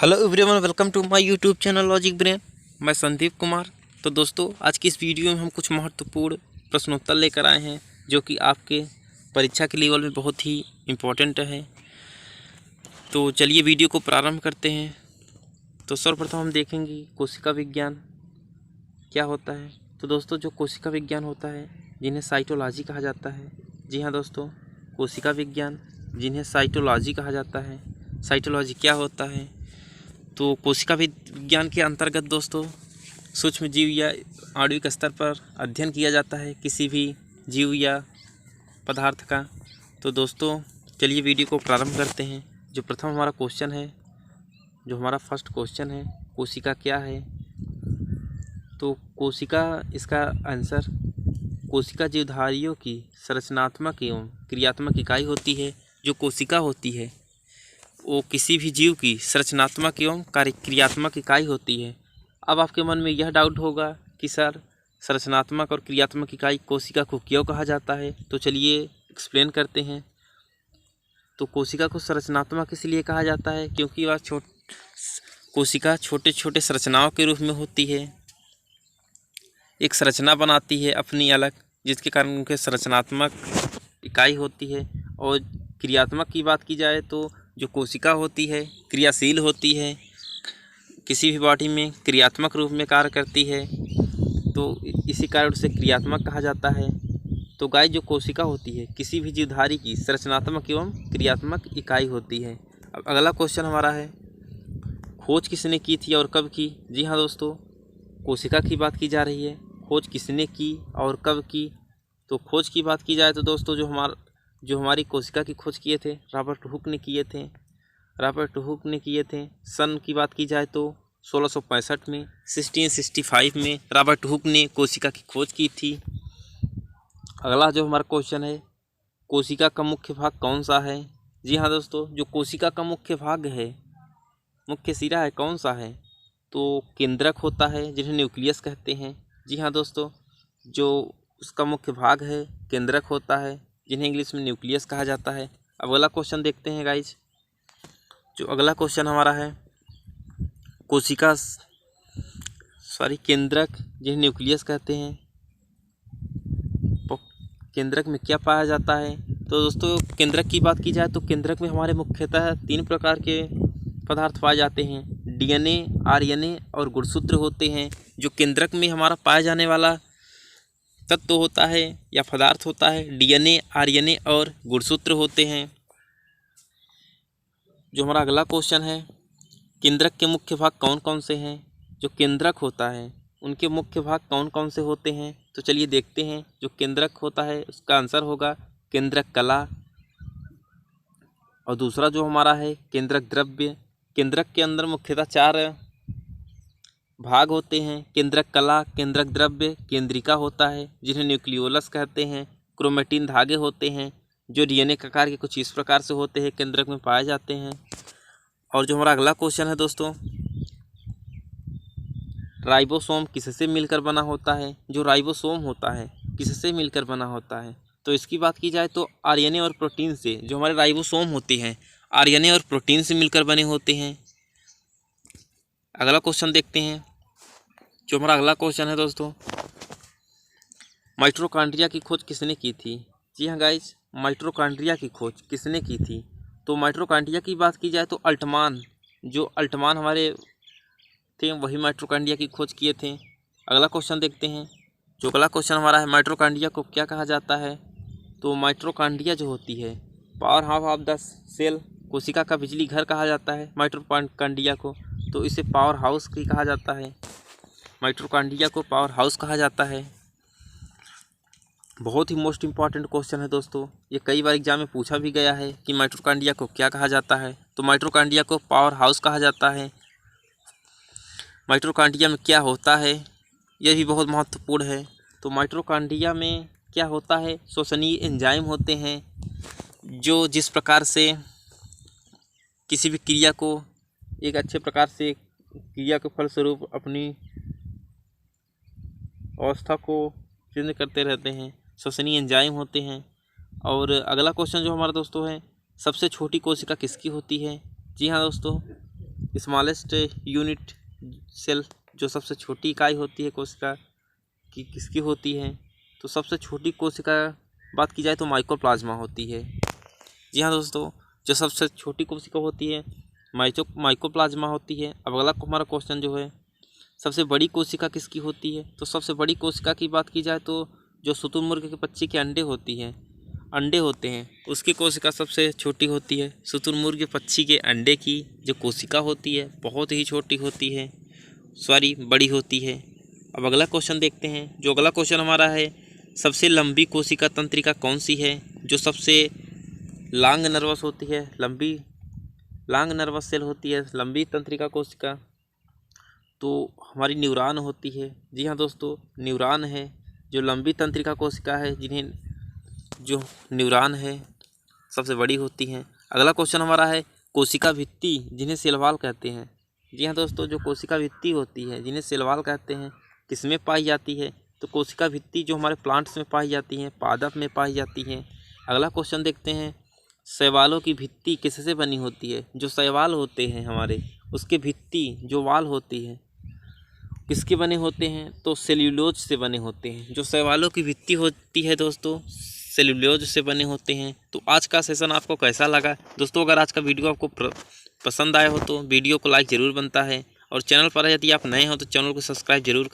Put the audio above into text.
Hello everyone, welcome to my YouTube channel logic brain. मैं संदीप कुमार। तो दोस्तों, आज की इस वीडियो में हम कुछ महत्वपूर्ण प्रश्नोत्तर लेकर आए हैं जो कि आपके परीक्षा के लेवल में बहुत ही इम्पोर्टेंट है। तो चलिए वीडियो को प्रारंभ करते हैं। तो सर्वप्रथम हम देखेंगे कोशिका विज्ञान क्या होता है। तो दोस्तों, जो कोशिका विज्ञान होता है जिन्हें साइटोलॉजी कहा जाता है। जी हाँ दोस्तों, कोशिका विज्ञान जिन्हें साइटोलॉजी कहा जाता है। साइटोलॉजी क्या होता है? तो कोशिका विज्ञान के अंतर्गत दोस्तों सूक्ष्म जीव या आणविक स्तर पर अध्ययन किया जाता है किसी भी जीव या पदार्थ का। तो दोस्तों चलिए वीडियो को प्रारंभ करते हैं। जो प्रथम हमारा क्वेश्चन है, जो हमारा फर्स्ट क्वेश्चन है, कोशिका क्या है? तो कोशिका, इसका आंसर, कोशिका जीवधारियों की संरचनात्मक एवं क्रियात्मक इकाई होती है। जो कोशिका होती है वो किसी भी जीव की संरचनात्मक एवं क्रियात्मक इकाई होती है। अब आपके मन में यह डाउट होगा कि सर, संरचनात्मक और क्रियात्मक इकाई कोशिका को क्यों कहा जाता है? तो चलिए एक्सप्लेन करते हैं। तो कोशिका को संरचनात्मक इसलिए कहा जाता है क्योंकि वह कोशिका छोटे छोटे संरचनाओं के रूप में होती है, एक संरचना बनाती है अपनी अलग, जिसके कारण उनके संरचनात्मक इकाई होती है। और क्रियात्मक की बात की जाए तो जो कोशिका होती है क्रियाशील होती है, किसी भी बॉडी में क्रियात्मक रूप में कार्य करती है, तो इसी कारण से क्रियात्मक कहा जाता है। तो गाइस, जो कोशिका होती है किसी भी जीवधारी की संरचनात्मक एवं क्रियात्मक इकाई होती है। अब अगला क्वेश्चन हमारा है, खोज किसने की थी और कब की? जी हाँ दोस्तों, कोशिका की बात की जा रही है। खोज किसने की और कब की? तो खोज की बात की जाए तो दोस्तों जो हमारी कोशिका की खोज किए थे रॉबर्ट हुक ने किए थे। सन की बात की जाए तो 1665 में, 1665 में रॉबर्ट हुक ने कोशिका की खोज की थी। अगला जो हमारा क्वेश्चन है, कोशिका का मुख्य भाग कौन सा है? जी हाँ दोस्तों, जो कोशिका का मुख्य भाग है, मुख्य सिरा है, कौन सा है? तो केंद्रक होता है, जिन्हें न्यूक्लियस कहते हैं। जी हाँ दोस्तों, जो उसका मुख्य भाग है केंद्रक होता है, जिन्हें इंग्लिश में न्यूक्लियस कहा जाता है। अब अगला क्वेश्चन देखते हैं गाइज। जो अगला क्वेश्चन हमारा है, केंद्रक जिन्हें न्यूक्लियस कहते हैं, केंद्रक में क्या पाया जाता है? तो दोस्तों, केंद्रक की बात की जाए तो केंद्रक में हमारे मुख्यतः 3 प्रकार के पदार्थ पाए जाते हैं। डीएनए, आरएनए और गुणसूत्र होते हैं। जो केंद्रक में हमारा पाया जाने वाला तत्व होता है या पदार्थ होता है, डीएनए, आरएनए और गुणसूत्र होते हैं। जो हमारा अगला क्वेश्चन है, केंद्रक के मुख्य भाग कौन कौन से हैं? जो केंद्रक होता है उनके मुख्य भाग कौन कौन से होते हैं? तो चलिए देखते हैं। जो केंद्रक होता है उसका आंसर होगा केंद्रक कला। और दूसरा जो हमारा है केंद्रक द्रव्य। केंद्रक के अंदर मुख्यतः 4 भाग होते हैं, केंद्रक कला, केंद्रक द्रव्य, केंद्रिका होता है, जिन्हें न्यूक्लियोलस कहते हैं। क्रोमेटिन धागे होते हैं जो डीएनए के आकार के कुछ इस प्रकार से होते हैं, केंद्रक में पाए जाते हैं। और जो हमारा अगला क्वेश्चन है दोस्तों, राइबोसोम किससे मिलकर बना होता है? जो राइबोसोम होता है किससे मिलकर बना होता है? तो इसकी बात की जाए तो आरएनए और प्रोटीन से। जो हमारे राइबोसोम होते हैं आरएनए और प्रोटीन से मिलकर बने होते हैं। अगला क्वेश्चन देखते हैं। जो हमारा अगला क्वेश्चन है दोस्तों, माइटोकॉन्ड्रिया की खोज किसने की थी? जी हाँ गाइज, माइटोकॉन्ड्रिया की खोज किसने की थी? तो माइटोकॉन्ड्रिया की बात की जाए तो अल्टमान हमारे थे, वही माइटोकॉन्ड्रिया की खोज किए थे। अगला क्वेश्चन देखते हैं। जो अगला क्वेश्चन हमारा है, माइटोकॉन्ड्रिया को क्या कहा जाता है? तो माइटोकॉन्ड्रिया जो होती है power house of the cell, कोशिका का बिजली घर कहा जाता है माइटोकॉन्ड्रिया को, तो इसे पावर हाउस भी कहा जाता है। माइटोकॉन्ड्रिया को पावर हाउस कहा जाता है। बहुत ही मोस्ट इम्पॉर्टेंट क्वेश्चन है दोस्तों, ये कई बार एग्जाम में पूछा भी गया है कि माइटोकॉन्ड्रिया को क्या कहा जाता है? तो माइटोकॉन्ड्रिया को पावर हाउस कहा जाता है। माइटोकॉन्ड्रिया में क्या होता है, यह भी बहुत महत्वपूर्ण है। तो माइटोकॉन्ड्रिया में क्या होता है, श्वसनीय एंजाइम होते हैं, जो जिस प्रकार से किसी भी क्रिया को एक अच्छे प्रकार से क्रिया के फलस्वरूप अपनी अवस्था को चेंज करते रहते हैं, श्वसनीय एंजाइम होते हैं। और अगला क्वेश्चन जो हमारा दोस्तों है, सबसे छोटी कोशिका किसकी होती है? जी हाँ दोस्तों, स्मॉलेस्ट यूनिट सेल जो सबसे छोटी इकाई होती है कोशिका की किसकी होती है? तो सबसे छोटी कोशिका बात की जाए तो माइकोप्लाज्मा होती है। जी हाँ दोस्तों, जो सबसे छोटी कोशिका होती है माइकोप्लाज्मा होती है। अब अगला हमारा क्वेश्चन जो है, सबसे बड़ी कोशिका किसकी होती है? तो सबसे बड़ी कोशिका की बात की जाए तो जो शुतुरमुर्ग के बच्चे के अंडे होते हैं उसकी कोशिका सबसे छोटी होती है। शुतुरमुर्ग के पक्षी के अंडे की जो कोशिका होती है बहुत ही छोटी होती है, बड़ी होती है। अब अगला क्वेश्चन देखते हैं। जो अगला क्वेश्चन हमारा है, सबसे लंबी कोशिका तंत्रिका कौन सी है? जो सबसे लॉन्ग नर्वस होती है, लॉन्ग नर्वस सेल होती है, लंबी तंत्रिका कोशिका, तो हमारी न्यूरॉन होती है। जी हाँ दोस्तों, न्यूरॉन है जो लंबी तंत्रिका कोशिका है, जो न्यूरॉन है सबसे बड़ी होती हैं। अगला क्वेश्चन हमारा है, कोशिका भित्ति जिन्हें सेल वॉल कहते हैं। जी हाँ दोस्तों, जो कोशिका भित्ति होती है जिन्हें सेल वॉल कहते हैं किसमें पाई जाती है? तो कोशिका भित्ति जो हमारे प्लांट्स में पाई जाती हैं, पादप में पाई जाती हैं। अगला क्वेश्चन देखते हैं, शैवालों की भित्ति किससे बनी होती है? जो शैवाल होते हैं हमारे उसके भित्ति जो वाल होती है किसके बने होते हैं? तो सेल्यूलोज से बने होते हैं। जो शैवालों की भित्ति होती है दोस्तों सेल्यूलोज से बने होते हैं। तो आज का सेशन आपको कैसा लगा दोस्तों? अगर आज का वीडियो आपको पसंद आया हो तो वीडियो को लाइक ज़रूर बनता है, और चैनल पर यदि आप नए हो तो चैनल को सब्सक्राइब जरूर करें।